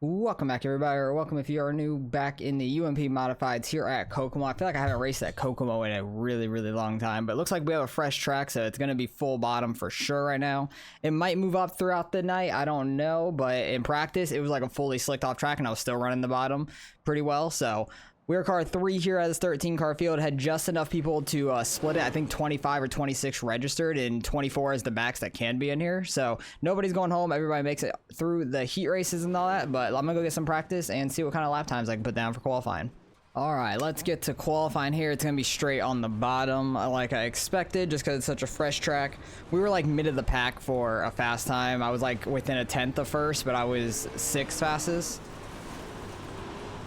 Welcome back, everybody, or welcome if you are new back in the UMP Modifieds here at Kokomo. I feel like I haven't raced at Kokomo in a really long time, but it looks like we have a fresh track, so it's going to be full bottom for sure right now. It might move up throughout the night, I don't know, but in practice, it was like a fully slicked off track, and I was still running the bottom pretty well, so... We're car 3 here at this 13 car field. Had just enough people to split it. I think 25 or 26 registered and 24 is the max that can be in here. So nobody's going home. Everybody makes it through the heat races and all that. But I'm going to go get some practice and see what kind of lap times I can put down for qualifying. All right, let's get to qualifying here. It's going to be straight on the bottom like I expected just because it's such a fresh track. We were like mid of the pack for a fast time. I was like within a tenth of first, but I was 6th fastest.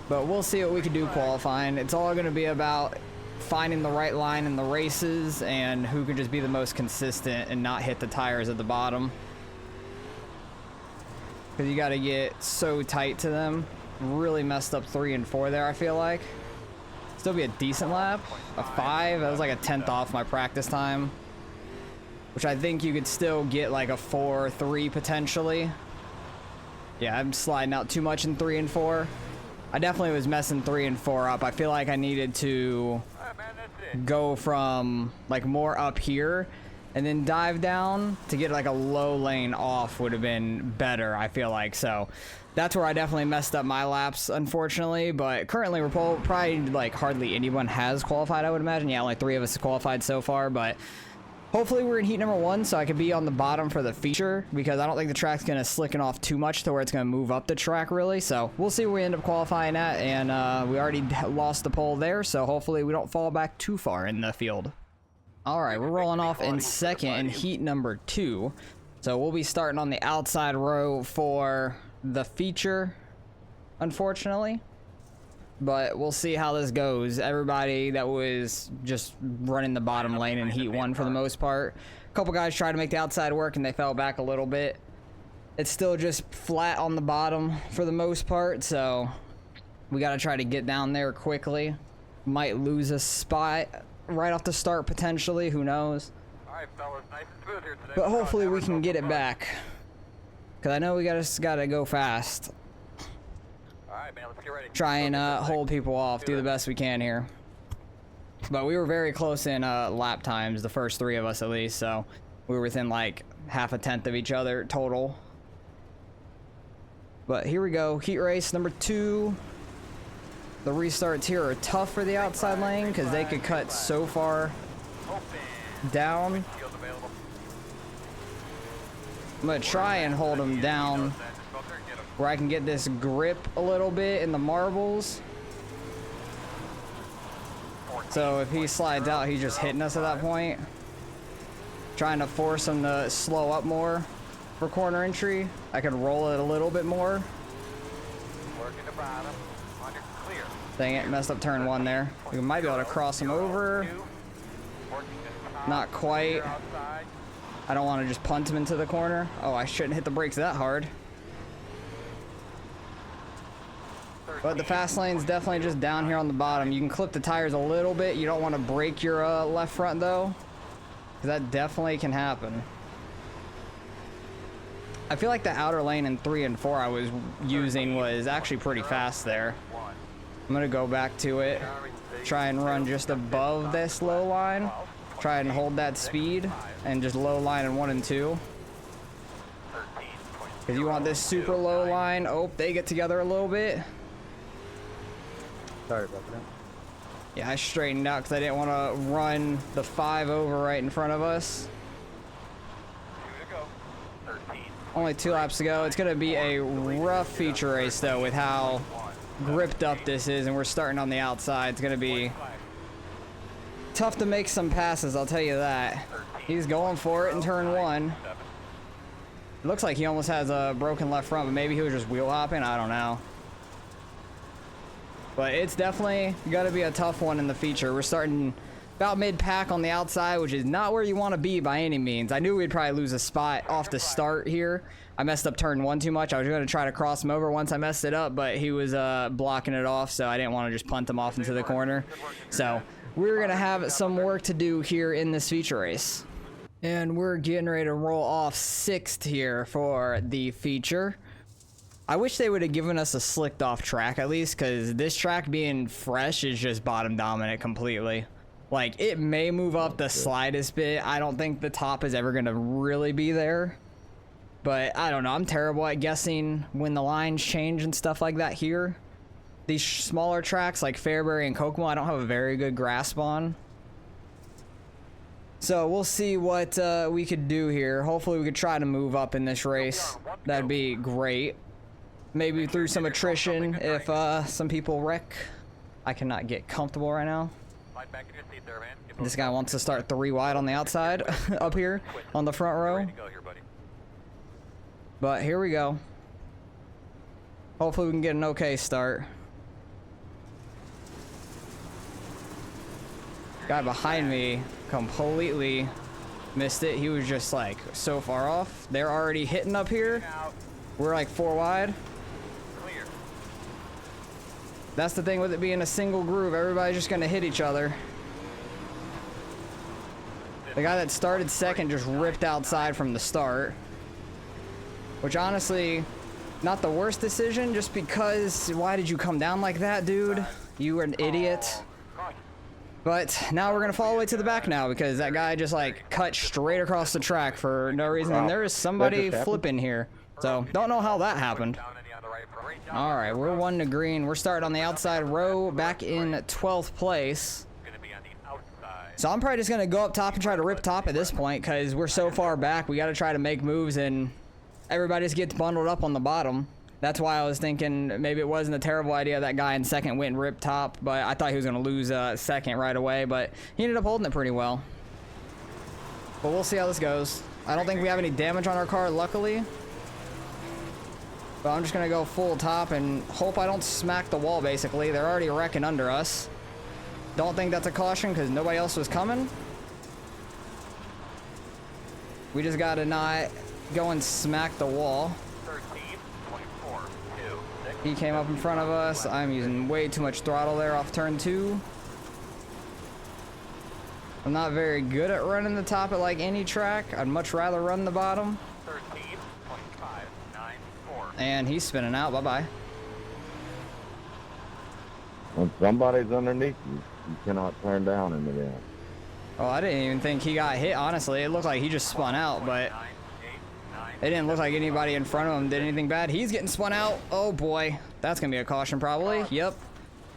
But we'll see what we can do qualifying. It's all going to be about finding the right line in the races and who can just be the most consistent and not hit the tires at the bottom. Because you got to get so tight to them. Really messed up 3 and 4 there, I feel like. Still be a decent lap. A 5. That was like a 10th off my practice time. Which I think you could still get like a 4-3 potentially. Yeah, I'm sliding out too much in 3 and 4. I definitely was messing 3 and 4 up. I feel like I needed to go from like more up here and then dive down to get like a low lane off would have been better, I feel like. So that's where I definitely messed up my laps, unfortunately. But currently we're probably like hardly anyone has qualified, I would imagine. Yeah, only 3 of us have qualified so far, but hopefully we're in heat number 1 so I could be on the bottom for the feature because I don't think the track's going to slicken off too much to where it's going to move up the track really. So we'll see where we end up qualifying at, and we already lost the pole there, so hopefully we don't fall back too far in the field. All right, we're rolling off in second in heat number 2. So we'll be starting on the outside row for the feature, unfortunately. But we'll see how this goes. Everybody that was just running the bottom lane in heat 1 for the most part. A couple guys tried to make the outside work and they fell back a little bit. It's still just flat on the bottom for the most part, so we got to try to get down there quickly. Might lose a spot right off the start potentially, who knows. Alright, fellas, nice and smooth here today. But hopefully we can get it back. Because I know we gotta go fast. Alright, man, let's get ready. Try and hold people off, do the best we can here. But we were very close in lap times, the first 3 of us at least, so we were within like half a tenth of each other total. But here we go, heat race number 2. The restarts here are tough for the outside lane because they could cut so far down. I'm gonna try and hold them down where I can get this grip a little bit in the marbles. So if he slides out, he's just hitting us at that point. Trying to force him to slow up more for corner entry. I could roll it a little bit more. Dang it, messed up turn 1 there. We might be able to cross him over. Not quite. I don't want to just punt him into the corner. Oh, I shouldn't hit the brakes that hard. But the fast lane's definitely just down here on the bottom. You can clip the tires a little bit. You don't want to break your left front though, because that definitely can happen. I feel like the outer lane in 3 and 4 I was using was actually pretty fast there. I'm gonna go back to it, try and run just above this low line, try and hold that speed, and just low line in 1 and 2. Because you want this super low line. Oh, they get together a little bit. Sorry about that. Yeah, I straightened out because I didn't want to run the 5 over right in front of us. Only 2 laps to go. It's going to be a rough feature race, though, with how gripped up this is, and we're starting on the outside. It's going to be tough to make some passes, I'll tell you that. He's going for it in turn 1. It looks like he almost has a broken left front, but maybe he was just wheel hopping. I don't know. But it's definitely got to be a tough one in the feature. We're starting about mid-pack on the outside, which is not where you want to be by any means. I knew we'd probably lose a spot off the start here. I messed up turn 1 too much. I was going to try to cross him over once I messed it up, but he was blocking it off, so I didn't want to just punt him off into the corner. So we're going to have some work to do here in this feature race. And we're getting ready to roll off 6th here for the feature. I wish they would have given us a slicked off track at least, because this track being fresh is just bottom dominant completely. Like, it may move up the slightest bit. I don't think the top is ever going to really be there. But I don't know. I'm terrible at guessing when the lines change and stuff like that here. These smaller tracks like Fairbury and Kokomo, I don't have a very good grasp on. So we'll see what we could do here. Hopefully we could try to move up in this race. That'd be great. Maybe through some attrition if some people wreck. I cannot get comfortable right now. This guy wants to start 3 wide on the outside up here on the front row. But here we go. Hopefully we can get an okay start. Guy behind me completely missed it. He was just like so far off. They're already hitting up here. We're like 4 wide. That's the thing with it being a single groove. Everybody's just gonna hit each other. The guy that started second just ripped outside from the start. Which honestly, not the worst decision, just because why did you come down like that, dude? You were an idiot. But now we're gonna fall all the way to the back now because that guy just like cut straight across the track for no reason. And there is somebody flipping here. So don't know how that happened. All right, we're 1 to green. We're starting on the outside row back in 12th place. So I'm probably just gonna go up top and try to rip top at this point because we're so far back. We gotta try to make moves and everybody just gets bundled up on the bottom. That's why I was thinking maybe it wasn't a terrible idea that guy in second went and ripped top, but I thought he was going to lose second right away, but he ended up holding it pretty well. But we'll see how this goes. I don't think we have any damage on our car, luckily. But I'm just going to go full top and hope I don't smack the wall, basically. They're already wrecking under us. Don't think that's a caution because nobody else was coming. We just got to not go and smack the wall. He came up in front of us. I'm using way too much throttle there off turn 2. I'm not very good at running the top at like any track. I'd much rather run the bottom. And he's spinning out. Bye-bye. When somebody's underneath you, you cannot turn down in the end. Oh, I didn't even think he got hit, honestly. It looked like he just spun out, but it didn't look like anybody in front of him did anything bad. He's getting spun out. Oh boy, that's gonna be a caution probably. Yep.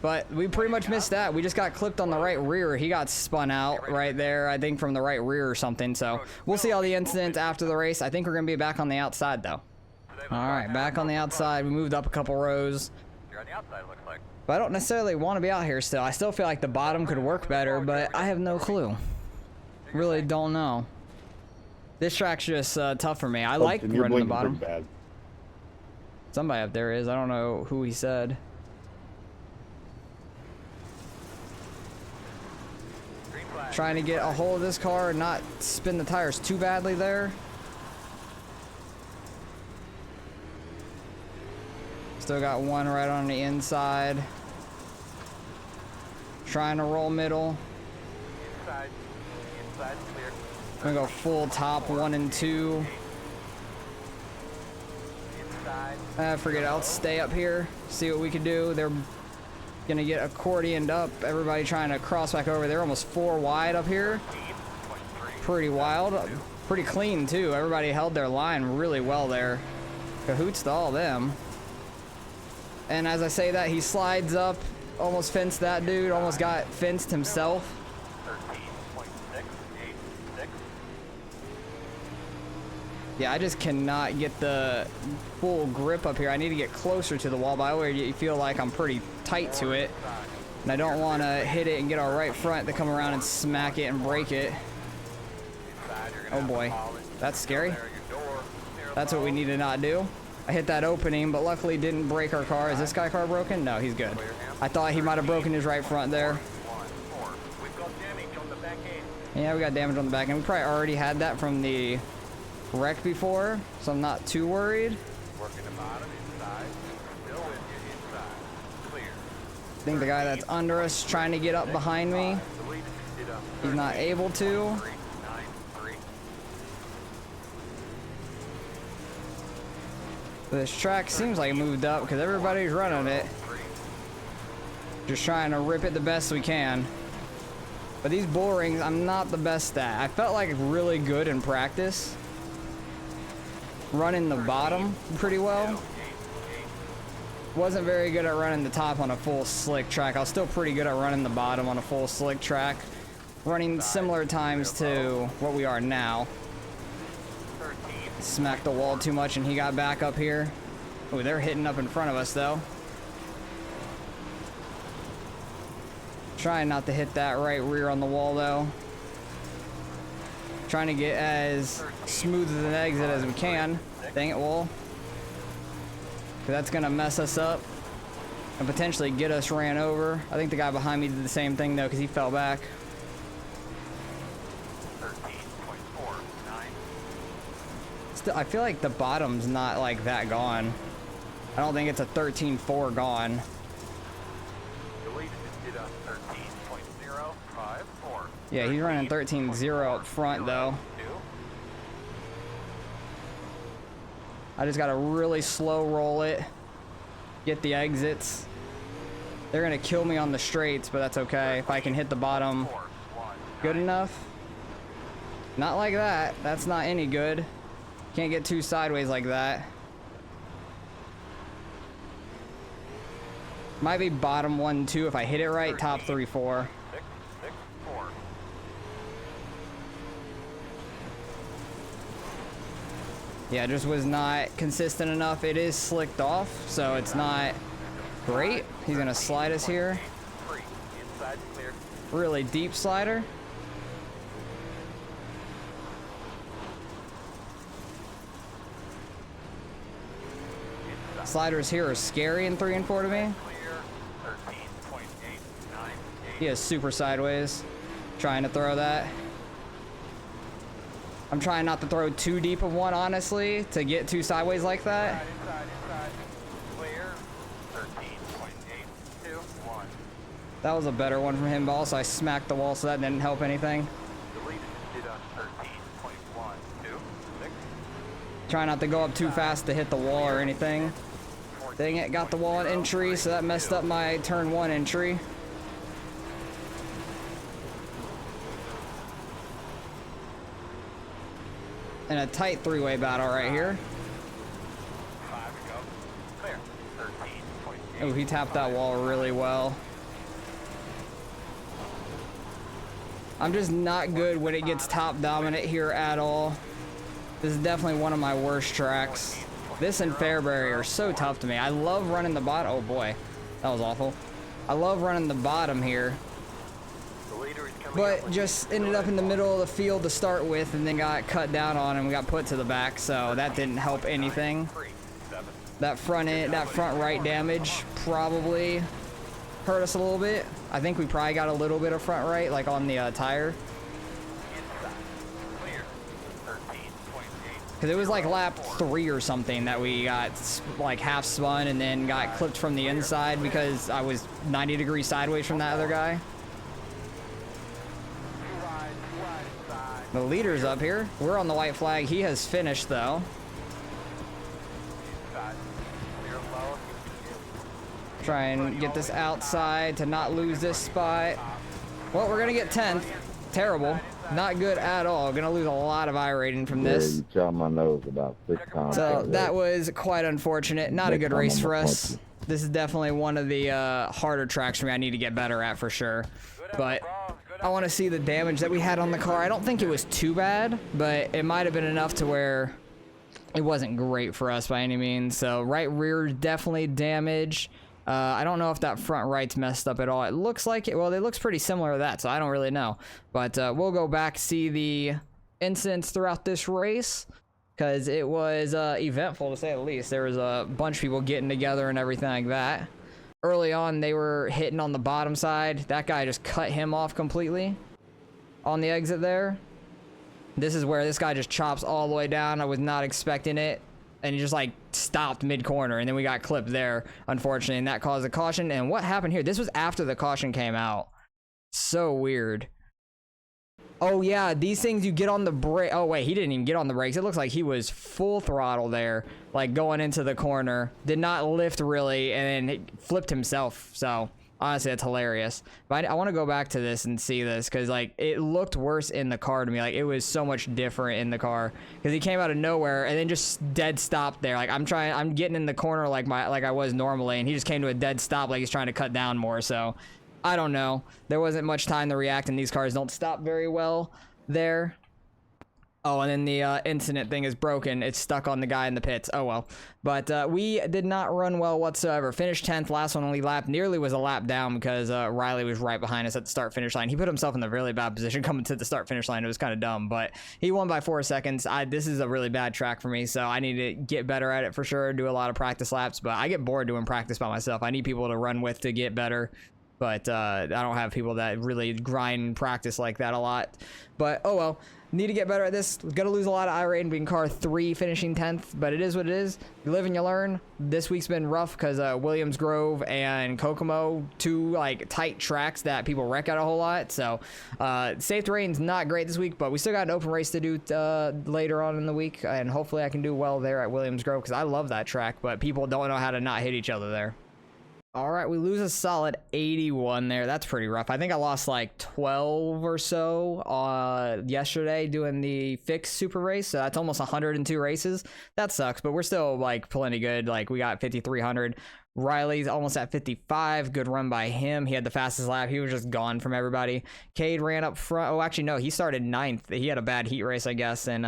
But we pretty much missed that. We just got clipped on the right rear. He got spun out right there, I think from the right rear or something. So we'll see all the incidents after the race. I think we're gonna be back on the outside though. All right, back on the outside. We moved up a couple rows. But I don't necessarily want to be out here still. I still feel like the bottom could work better, but I have no clue. Really don't know. This track's just tough for me. I like running the bottom. Somebody up there is. I don't know who he said. Trying to get a hold of this car and not spin the tires too badly there. Still got one right on the inside. Trying to roll middle. I'm gonna go full top 1 and 2. Forget it. I'll stay up here, see what we can do. They're gonna get accordioned up. Everybody trying to cross back over. They're almost 4 wide up here. Pretty wild. Pretty clean too. Everybody held their line really well there. Cahoots to all them. And as I say that, he slides up. Almost fenced that dude. Almost got fenced himself. Yeah, I just cannot get the full grip up here. I need to get closer to the wall, by the way, you feel like I'm pretty tight to it. And I don't want to hit it and get our right front to come around and smack it and break it. Oh boy, that's scary. That's what we need to not do. I hit that opening, but luckily didn't break our car. Is this guy car broken? No, he's good. I thought he might have broken his right front there. Yeah, we got damage on the back end. We probably already had that from the wreck before, so I'm not too worried. I think the guy that's under us trying to get up behind me. He's not able to. This track seems like it moved up because everybody's running it. Just trying to rip it the best we can. But these bull rings, I'm not the best at. I felt like really good in practice. Running the bottom pretty well. Wasn't very good at running the top on a full slick track. I was still pretty good at running the bottom on a full slick track. Running similar times to what we are now. Smacked the wall too much and he got back up here. Oh, they're hitting up in front of us though. Trying not to hit that right rear on the wall though. Trying to get as smooth as an exit as we can. Dang it, wall. 'Cause that's gonna mess us up and potentially get us ran over. I think the guy behind me did the same thing though because he fell back. Still, I feel like the bottom's not like that gone. I don't think it's a 13.4 gone. Yeah, he's running 13.0 up front though. I just gotta really slow roll it. Get the exits. They're gonna kill me on the straights, but that's okay. If I can hit the bottom good enough. Not like that. That's not any good. Can't get too sideways like that. Might be bottom 1-2 if I hit it right. Top 3-4. Yeah, just was not consistent enough. It is slicked off, so it's not great. He's gonna slide us here. Really deep slider. Sliders here are scary in 3 and 4 to me. He is super sideways. Trying to throw that. I'm trying not to throw too deep of one, honestly, to get too sideways like that. That was a better one from him, but also I smacked the wall, so that didn't help anything. Try not to go up too fast to hit the wall or anything. Dang it, got the wall in entry, so that messed up my turn 1 entry. In a tight 3-way battle right here. Oh, he tapped that wall really well. I'm just not good when it gets top dominant here at all. This is definitely one of my worst tracks. This and Fairbury are so tough to me. I love running the bottom. Oh boy, that was awful. I love running the bottom here. But just ended up in the middle of the field to start with and then got cut down on and we got put to the back, so that didn't help anything. That front right damage probably hurt us a little bit. I think we probably got a little bit of front right, like on the tire. Because it was like lap 3 or something that we got like half spun and then got clipped from the inside because I was 90 degrees sideways from that other guy. The leader's up here. We're on the white flag. He has finished though. Try and get this outside to not lose this spot. Well, we're gonna get 10th. Terrible. Not good at all. Gonna lose a lot of I rating from this. Yeah, you chopped my nose about 6 times. So that was quite unfortunate. Not a good race for us. This is definitely one of the harder tracks for me. I need to get better at for sure. But I want to see the damage that we had on the car. I don't think it was too bad, but it might have been enough to where it wasn't great for us by any means. So right rear definitely damaged. I don't know if that front right's messed up at all. It looks like it. Well, it looks pretty similar to that, so I don't really know. But we'll go back, see the incidents throughout this race, because it was eventful to say the least. There was a bunch of people getting together and everything like that. Early on, they were hitting on the bottom side. That guy just cut him off completely on the exit there. This is where this guy just chops all the way down. I was not expecting it. And he just like stopped mid-corner, and then we got clipped there, unfortunately, and that caused a caution. And what happened here? This was after the caution came out. So weird. Oh yeah, these things you get on the brake. Oh wait, he didn't even get on the brakes. It looks like he was full throttle there, like going into the corner. Did not lift really, and then he flipped himself. So honestly, that's hilarious. But I want to go back to this and see this because like it looked worse in the car to me. Like it was so much different in the car because he came out of nowhere and then just dead stopped there. Like I'm getting in the corner like I was normally, and he just came to a dead stop like he's trying to cut down more. So I don't know. There wasn't much time to react, and these cars don't stop very well there. Oh, and then the incident thing is broken. It's stuck on the guy in the pits. Oh, well. But we did not run well whatsoever. Finished 10th. Last one only lap. Nearly was a lap down because Riley was right behind us at the start-finish line. He put himself in a really bad position coming to the start-finish line. It was kind of dumb, but he won by 4 seconds. This is a really bad track for me, so I need to get better at it for sure, do a lot of practice laps, but I get bored doing practice by myself. I need people to run with to get better. But I don't have people that really grind practice like that a lot. But oh well, need to get better at this. Gonna lose a lot of iRate being car 3 finishing 10th, but it is what it is. You live and you learn. This week's been rough because Williams Grove and Kokomo, 2 like tight tracks that people wreck at a whole lot. So safe terrain's not great this week, but we still got an open race to do later on in the week, and hopefully I can do well there at Williams Grove because I love that track, but people don't know how to not hit each other there. All right, we lose a solid 81 there. That's pretty rough. I think I lost like 12 or so yesterday doing the fixed super race. So that's almost 102 races. That sucks, but we're still like plenty good. Like we got 5,300. Riley's almost at 55. Good run by him. He had the fastest lap. He was just gone from everybody. Cade ran up front. Oh, actually, no. He started 9th. He had a bad heat race, I guess, and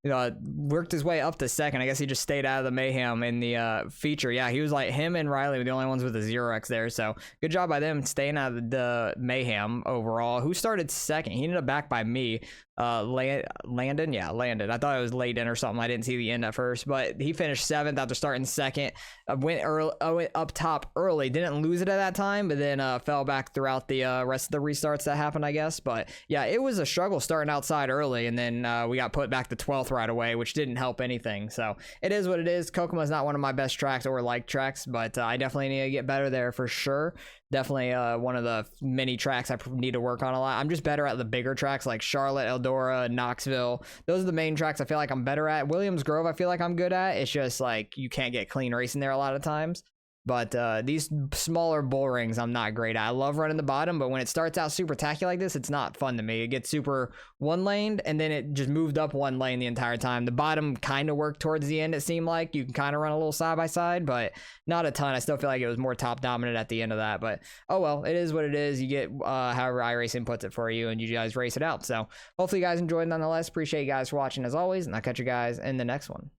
worked his way up to 2nd. I guess he just stayed out of the mayhem in the feature. Yeah, he was like him and Riley were the only ones with a 0x there. So good job by them staying out of the mayhem overall. Who started 2nd? He ended up back by me. Landon. Yeah, Landon. I thought it was Layden or something. I didn't see the end at first, but he finished 7th after starting 2nd. Went up top early, didn't lose it at that time, but then fell back throughout the rest of the restarts that happened, I guess. But yeah, it was a struggle starting outside early, and then we got put back to 12th right away, which didn't help anything. So it is what it is. Kokomo is not one of my best tracks or like tracks, but I definitely need to get better there for sure. Definitely one of the many tracks I need to work on a lot. I'm just better at the bigger tracks like Charlotte, Eldora, Knoxville. Those are the main tracks I feel like I'm better at. Williams Grove I feel like I'm good at. It's just like you can't get clean racing there a lot of times. But these smaller bull rings I'm not great at. I love running the bottom, but when it starts out super tacky like this, it's not fun to me. It gets super one-laned, and then it just moved up one lane the entire time. The bottom kind of worked towards the end, it seemed like. You can kind of run a little side-by-side, but not a ton. I still feel like it was more top-dominant at the end of that. But, oh well, it is what it is. You get however iRacing puts it for you, and you guys race it out. So hopefully you guys enjoyed nonetheless. Appreciate you guys for watching as always, and I'll catch you guys in the next one.